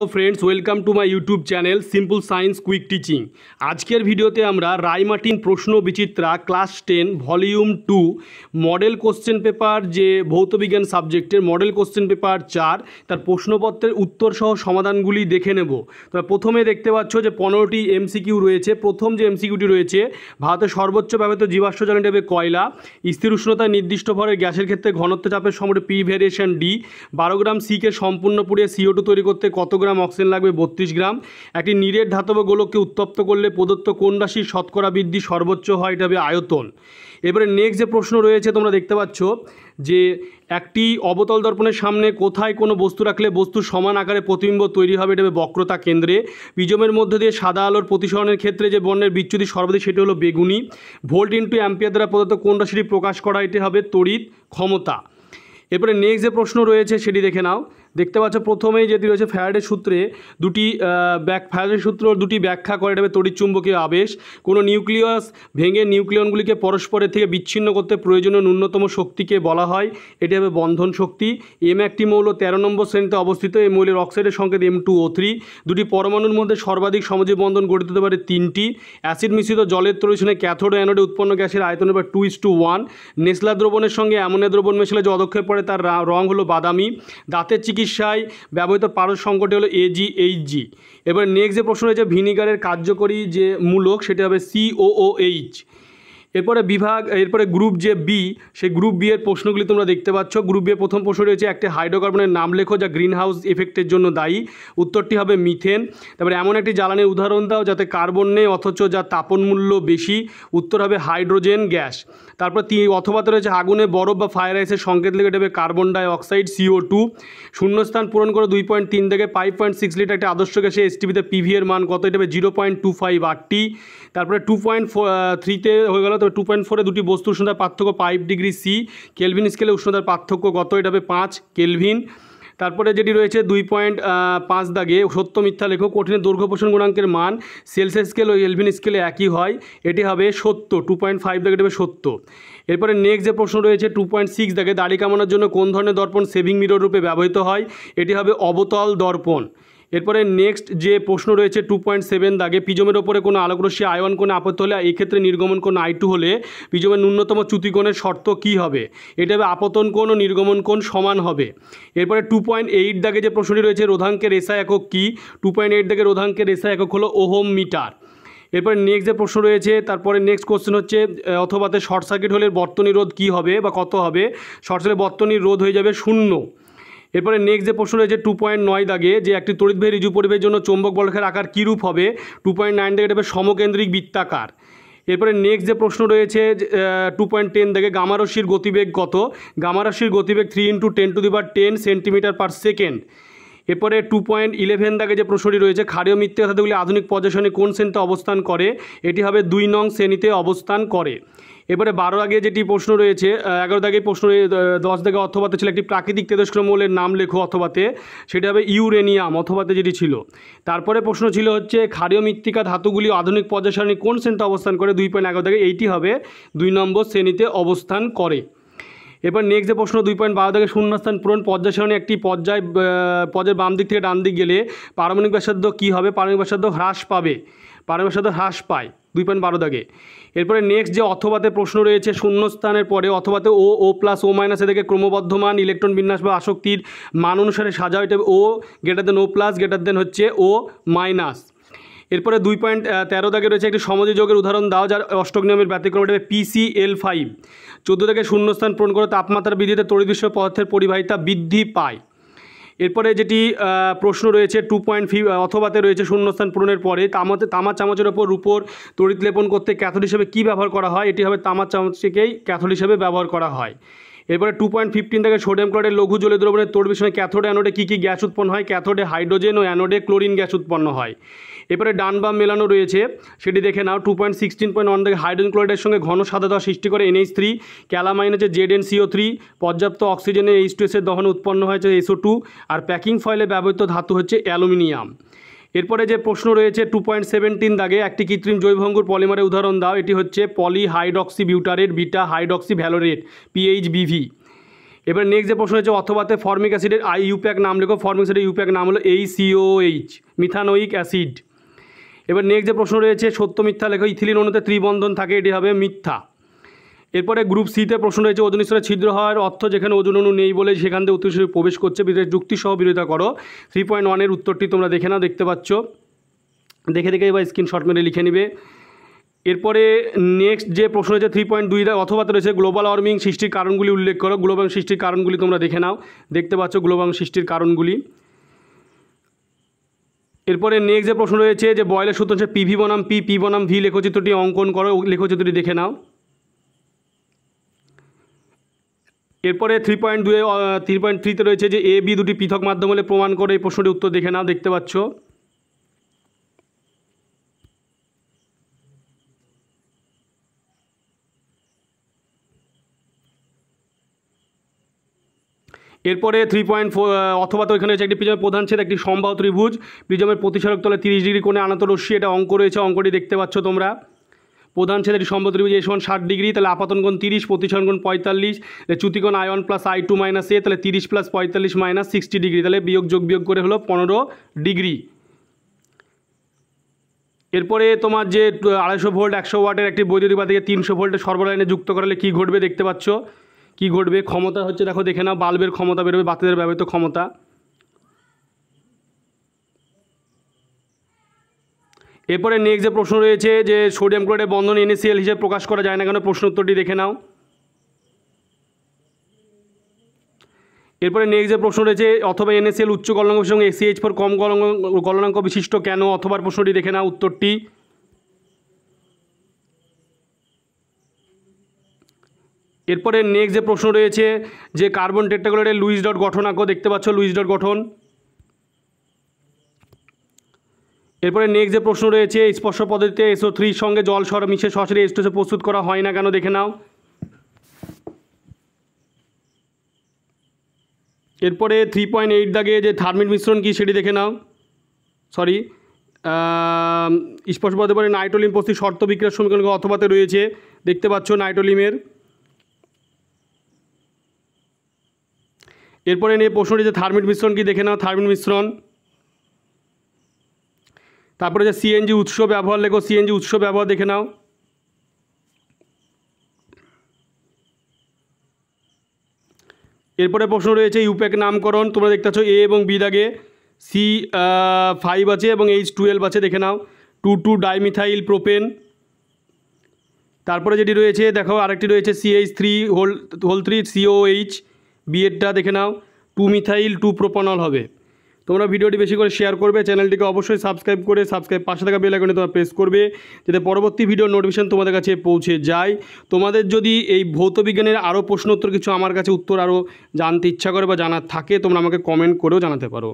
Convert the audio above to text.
Friends welcome to my YouTube channel simple science quick teaching. आजकेर भिडियोते आमरा रायमार्टिन प्रश्न Vichitra class 10 volume 2 model question paper जे भौत विज्ञान सब्जेक्टेर मॉडल कोश्चेन पेपर 4 तार प्रश्नपत्रेर उत्तर सह समाधानगुली देखे नेब। तो प्रथमे देखते पाচ্ছ যে 15টি एमसिकिউ রয়েছে। प्रथम যে एमसिकिউটি রয়েছে ভারতের সর্বোচ্চ ব্যবহৃত জীবাশ্ম জ্বালানি হিসেবে কয়লা, স্থির উষ্ণতায় নির্দিষ্ট ভরের গ্যাসের ক্ষেত্রে ঘনত্ব চাপের সমরে পি ভেরিয়েশন ডি, 12 গ্রাম সিকে সম্পূর্ণ পুড়িয়ে CO2 তৈরি করতে কত গ্রাম অক্সিজেন লাগবে 32 গ্রাম, একটি নিরেট ধাতব গোলককে উত্তপ্ত করলে প্রদত্ত কোন রাশির শতকরা বৃদ্ধি সর্বোচ্চ হয়, এটা হবে আয়তন। এবারে নেক্সট যে প্রশ্ন রয়েছে তোমরা দেখতে পাচ্ছ যে একটি অবতল দর্পণের সামনে কোথায় কোনো বস্তু রাখলে বস্তুর সমান আকারে প্রতিবিম্ব তৈরি হবে, এটা হবে বক্রতা কেন্দ্রে। প্রিজমের মধ্যে দিয়ে সাদা আলোর প্রতিসরণের ক্ষেত্রে যে বর্ণের বিচ্যুতি সর্বাধিক সেটি হলো বেগুনি। ভোল্ট ইন্টু অ্যাম্পিয়ার দ্বারা প্রদত্ত কোন রাশিটি প্রকাশ করা, এটি হবে তড়িৎ ক্ষমতা। এরপরে নেক্সট যে প্রশ্ন রয়েছে সেটি দেখে নাও। দেখতে পাচ্ছ প্রথমেই যেটি রয়েছে ফ্যারাডের সূত্রে ফ্যারাডের সূত্র দুটি ব্যাখ্যা করে, এটা হবে তড়িৎচুম্বকীয় আবেশ। কোনো নিউক্লিয়াস ভেঙে নিউক্লিয়নগুলিকে পরস্পরের থেকে বিচ্ছিন্ন করতে প্রয়োজনীয় ন্যূনতম শক্তিকে বলা হয়, এটি হবে বন্ধন শক্তি। এম একটি মৌল 13 নম্বর শ্রেণীতে অবস্থিত। এই মৌলের অক্সাইডের সংকেত M2O3। দুটি পরমাণুর মধ্যে সর্বাধিক সমজীব বন্ধন গঠিত হতে পারে 3টি। অ্যাসিড মিশ্রিত জলের তরুণে ক্যাথোড ও অ্যানোডে উৎপন্ন গ্যাসের আয়তন হবে 2:1। নেসলা দ্রবণের সঙ্গে অ্যামোনিয়া দ্রবণ মেশালে যে অদক্ষেপ পড়ে তার রং হলো বাদামি। দাঁতের চিকিৎসায় ব্যবহৃত পারদ সংকটটি হলো AgHg। এবার নেক্সট যে প্রশ্ন রয়েছে ভিনিগারের কার্যকরী যে মূলক সেটি হবে COOH। এরপরে গ্রুপ যে বি, সেই গ্রুপ বি এর প্রশ্নগুলি তোমরা দেখতে পাচ্ছ। গ্রুপ বি এর প্রথম প্রশ্ন রয়েছে একটি হাইড্রোকার্বনের নাম লেখো যা গ্রিন হাউস এফেক্টের জন্য দায়ী, উত্তরটি হবে মিথেন। তারপরে এমন একটি জ্বালানির উদাহরণ দাও যাতে কার্বন নেই অথচ যার তাপন মূল্য বেশি, উত্তর হবে হাইড্রোজেন গ্যাস। তারপর অথবাতে রয়েছে আগুনে বরফ বা ফায়ার আইসের সংকেত লেখে, এটা হবে কার্বন ডাই অক্সাইড CO2। শূন্যস্থান পূরণ করে 2.3 থেকে 5.6 লিটার একটি আদর্শ গ্যাসে STPতে PV এর মান কত, এটা হবে 0.25 RT। তারপরে 2.3তে হয়ে গেল। তবে 2.4-এ দুটি বস্তুর উষ্ণতার পার্থক্য 5 ডিগ্রি সি, কেলভিন স্কেলে উষ্ণতার পার্থক্য কত, এটা হবে 5 কেলভিন। তারপরে যেটি রয়েছে 2.5 দাগে সত্য মিথ্যা লেখো। কঠিনের দৈর্ঘ্য পোষণ গুণাঙ্কের মান সেলসিয়াস স্কেল ও কেলভিন স্কেলে একই হয়, এটি হবে সত্য। 2.5 দাগে এটা হবে সত্য। এরপরে নেক্সট যে প্রশ্ন রয়েছে 2.6 দাগে দাড়ি কামানোর জন্য কোন ধরনের দর্পণ সেভিং মিরর রূপে ব্যবহৃত হয়, এটি হবে অবতল দর্পণ। এরপরে নেক্সট যে প্রশ্ন রয়েছে 2.7 দাগে প্রিজমের ওপরে কোনো আলোকরশ্মি আয়ন কোণে আপত্ত হলে এই ক্ষেত্রে নির্গমন কোণ I2 হলে প্রিজমের ন্যূনতম চ্যুতিকোণের শর্ত কী হবে, এটা হবে আপতন কোণ ও নির্গমন কোণ সমান হবে। এরপরে 2.8 দাগে যে প্রশ্নটি রয়েছে রোধাঙ্কের এসআই একক কী, 2.8 দাগে রোধাঙ্কের এসআই একক হলো ওহম মিটার। এরপরে নেক্সট যে প্রশ্ন রয়েছে তারপরে নেক্সট কোশ্চেন হচ্ছে অথবাতে শর্ট সার্কিট হলে বর্তনী রোধ কী হবে বা কত হবে, শর্ট সার্কিট বর্তনীর রোধ হয়ে যাবে 0। এরপরে নেক্সট যে প্রশ্ন রয়েছে 2.9 দাগে যে একটি তড়িৎবাহী ঋজু পরিবেশের জন্য চৌম্বক বলকের আকার কীরূপ হবে, 2.9 দাগে এটা হবে সমকেন্দ্রিক বৃত্তাকার। এরপরে নেক্সট যে প্রশ্ন রয়েছে 2.10 দাগে গামারশ্মির গতিবেগ কত, গামারশ্মির গতিবেগ 3 × 10⁻10 সেন্টিমিটার/সেকেন্ড। এরপরে 2.11 দাগে যে প্রশ্নটি রয়েছে ক্ষারীয় মৃত্তিকা ধাতুগুলি আধুনিক পর্যায় সারণী কোন শ্রেণীতে অবস্থান করে, এটি হবে 2 নং শ্রেণীতে অবস্থান করে। এবারে 12 দাগে যেটি প্রশ্ন রয়েছে 11 দাগে প্রশ্ন 10 দাগে অথবাতে ছিল একটি প্রাকৃতিক তেজস্ক্র মৌলের নাম লেখো অথবাতে, সেটা হবে ইউরেনিয়াম অথবাতে যেটি ছিল। তারপরে প্রশ্ন ছিল হচ্ছে ক্ষারীয় মৃত্তিকা ধাতুগুলি আধুনিক পর্যায় সারণী কোন শ্রেণীতে অবস্থান করে, 2.11 দাগে এইটি হবে 2 নম্বর শ্রেণীতে অবস্থান করে। এবার নেক্সট যে প্রশ্ন 2.12 দাগে শূন্যস্থান পূরণ পর্যায় সারণী একটি পর্যায়ের বাম দিক থেকে ডান দিক গেলে পারমাণবিক ব্যাসার্ধ কী হবে, পারমাণবিক ব্যাসার্ধ হ্রাস পাবে, পারমাণবিক ব্যাসার্ধ হ্রাস পায় 2.12 দাগে। এরপরে নেক্সট যে অথবাতে প্রশ্ন রয়েছে শূন্যস্থানের পরে অথবাতে O+O- থেকে ক্রমবর্ধমান ইলেকট্রন বিন্যাস বা আসক্তির মান অনুসারে সাজাও, এটা O > হচ্ছে O-। এরপরে 2.13 দাগে রয়েছে একটি সমযোজী যোগের উদাহরণ দাও যার অষ্টক নিয়মের ব্যতিক্রম, এটা PCl5। 14 দাগে শূন্যস্থান পূরণ করে তাপমাত্রার বৃদ্ধিতে তড়িৎ বিষয় পদার্থের পরিবাহিতা বৃদ্ধি পায়। এরপরে যেটি প্রশ্ন রয়েছে 2.5 অথবাতে রয়েছে শূন্যস্থান পূরণের পরে তামার চামচের ওপর রূপোর তড়িৎ লেপন করতে ক্যাথোড হিসেবে কী ব্যবহার করা হয়, এটি হবে তামার চামচকেই ক্যাথোড হিসেবে ব্যবহার করা হয়। এরপরে 2.15 থেকে সোডিয়াম ক্লোরাইডের লঘু জলীয় দ্রবণের তড়িৎ বিষয়ে ক্যাথোডে অ্যানোডে কী কী গ্যাস উৎপন্ন হয়, ক্যাথোডে হাইড্রোজেন ও অ্যানোডে ক্লোরিন গ্যাস উৎপন্ন হয়। এরপরে ডান বাম মেলানো রয়েছে সেটি দেখে নাও। 2.16.1 থেকে হাইড্রোজেন ক্লোরাইডের সঙ্গে ঘন সাদা ধোঁয়া সৃষ্টি করে NH3, ক্যালামাইন হচ্ছে ZnCO3, পর্যাপ্ত অক্সিজেনের H2S এর দহনে উৎপন্ন হয়েছে SO2, আর প্যাকিং ফয়েলে ব্যবহৃত ধাতু হচ্ছে অ্যালুমিনিয়াম। এরপরে যে প্রশ্ন রয়েছে 2.17 দাগে একটি কৃত্রিম জৈবভঙ্গুর পলিমারের উদাহরণ দাও, এটি হচ্ছে polyhydroxy butyrate beta hydroxy valerate PHBV। এবার নেক্সট যে প্রশ্ন হচ্ছে অথবাতে ফর্মিক অ্যাসিডের ইউপ্যাক নাম লেখো। ফর্মিক অ্যাসিডের ইউপ্যাক নাম হলো HCOH, মিথানোইক অ্যাসিড। এবার নেক্সট যে প্রশ্ন রয়েছে সত্য মিথ্যা লেখো। ইথিলিন অণুতে ত্রিবন্ধন থাকে, এটি হবে মিথ্যা। এরপরে গ্রুপ সিতে প্রশ্ন রয়েছে ওজোন স্তরে ছিদ্র হওয়ার অর্থ যেখানে ওজোন অণু নেই বলে সেখান থেকে উত্তর প্রবেশ করছে, যুক্তি সহ বিরোধিতা করো। 3.1 এর উত্তরটি তোমরা দেখে নাও, দেখতে পাচ্ছ, দেখে এবার স্ক্রিনশট মেরে লিখে নিবে। এরপরে নেক্সট যে প্রশ্ন রয়েছে 3.2 অথবাতে রয়েছে গ্লোবাল ওয়ার্মিং সৃষ্টির কারণগুলি উল্লেখ করো। গ্লোবাল সৃষ্টির কারণগুলি তোমরা দেখে নাও, দেখতে পাচ্ছ গ্লোবাল সৃষ্টির কারণগুলি। এরপরে নেক্সট যে প্রশ্ন রয়েছে যে বয়েলের সূত্র হচ্ছে PV বনাম P, P বনাম V, লেখচিত্রটি অঙ্কন করো, লেখচিত্রটি দেখে নাও। এরপরে 3.3তে রয়েছে যে A, B দুটি পৃথক মাধ্যম হলে প্রমাণ করে, এই প্রশ্নটির উত্তর দেখে নাও, দেখতে পাচ্ছ। এরপরে 3.4 অথবা তো এখানে হচ্ছে একটি প্রিজমের প্রধান ছেদ, একটি সমবাহু ত্রিভুজ, প্রিজমের প্রতিসারক তলে 30 ডিগ্রি কোণে আনত রশ্মি, এটা অঙ্ক রয়েছে, অঙ্কটি দেখতে পাচ্ছ তোমরা। প্রধান ছেদ একটি সমবাহু ত্রিভুজ A = 60 ডিগ্রি, তাহলে আপাতন কোণ 30, প্রতিসরণ কোণ 45, চ্যুতিকোণ I1 + I2 - A, তাহলে 30 + 45 - 60 ডিগ্রি, তাহলে বিয়োগ করে হলো 15 ডিগ্রি। এরপরে তোমার যে 250 ভোল্ট 100 ওয়াটের একটি বৈদ্যুতিক বাতিকে 300 ভোল্টের সরবরাহ লাইনে যুক্ত করালে কী ঘটবে, দেখতে পাচ্ছ কী ঘটবে। ক্ষমতা হচ্ছে দেখো, দেখে নাও, বাল্বের ক্ষমতা বেরোবে, বাতিদের ব্যবহৃত ক্ষমতা। এরপরে নেক্সট যে প্রশ্ন রয়েছে যে সোডিয়াম ক্লোরাইডের বন্ধন NaCl হিসেবে প্রকাশ করা যায় না কেন, প্রশ্ন উত্তরটি দেখে নাও। এরপরে নেক্সট যে প্রশ্ন রয়েছে অথবা NaCl উচ্চ গলনাঙ্ক সঙ্গে ACH4 কম গলনাঙ্ক বিশিষ্ট কেন, অথবা প্রশ্নটি দেখে নাও উত্তরটি। এরপরে নেক্সট যে প্রশ্ন রয়েছে যে কার্বন টেট্রাক্লোরাইডের লুইস ডট গঠন আঁকো, দেখতে পাচ্ছ লুইস ডট গঠন। এরপরে নেক্সট যে প্রশ্ন রয়েছে স্পর্শ পদ্ধতিতে SO3 সঙ্গে জল মিশে সরাসরি H2SO প্রস্তুত করা হয় না কেন, দেখে নাও। এরপরে 3.8 দাগে যে থার্মিট মিশ্রণ কী সেটি দেখে নাও। স্পর্শ পদ্ধতির পরে নাইট্রোলিন প্রস্তুত শর্ত বিক্রিয়ার সমীকরণ অথবাতে রয়েছে, দেখতে পাচ্ছ নাইট্রোলিমের। এরপরে নিয়ে প্রশ্নটি যে থার্মিট মিশ্রণ কি, দেখে নাও থার্মিট মিশ্রণ। তারপরে যে CNG উৎস ব্যবহার লেখো, CNG উৎস ব্যবহার দেখে নাও। এরপরে প্রশ্ন রয়েছে ইউপ্যাক নামকরণ, তোমরা দেখতে পাচ্ছ A এবং B দাগে C5 আছে এবং H12 আছে, দেখে নাও। 2,2 ডাইমিথাইল প্রোপেন। তারপরে যেটি রয়েছে দেখো আরেকটি রয়েছে CH3 COH, B এরটা দেখে নাও 2 মিথাইল 2 প্রোপানল হবে। তোমরা ভিডিওটি বেশি করে শেয়ার করবে, চ্যানেলটিকে অবশ্যই সাবস্ক্রাইব পাশে থাকা বেল আইকনে তোমরা প্রেস করবে যাতে পরবর্তী ভিডিও নোটিফিকেশন তোমাদের কাছে পৌঁছে যায়। তোমাদের যদি এই ভৌত বিজ্ঞানের আরও প্রশ্ন উত্তর কিছু আমার কাছে উত্তর আরও জানতে ইচ্ছা করে বা জানার থাকে, তোমরা আমাকে কমেন্ট করেও জানাতে পারো।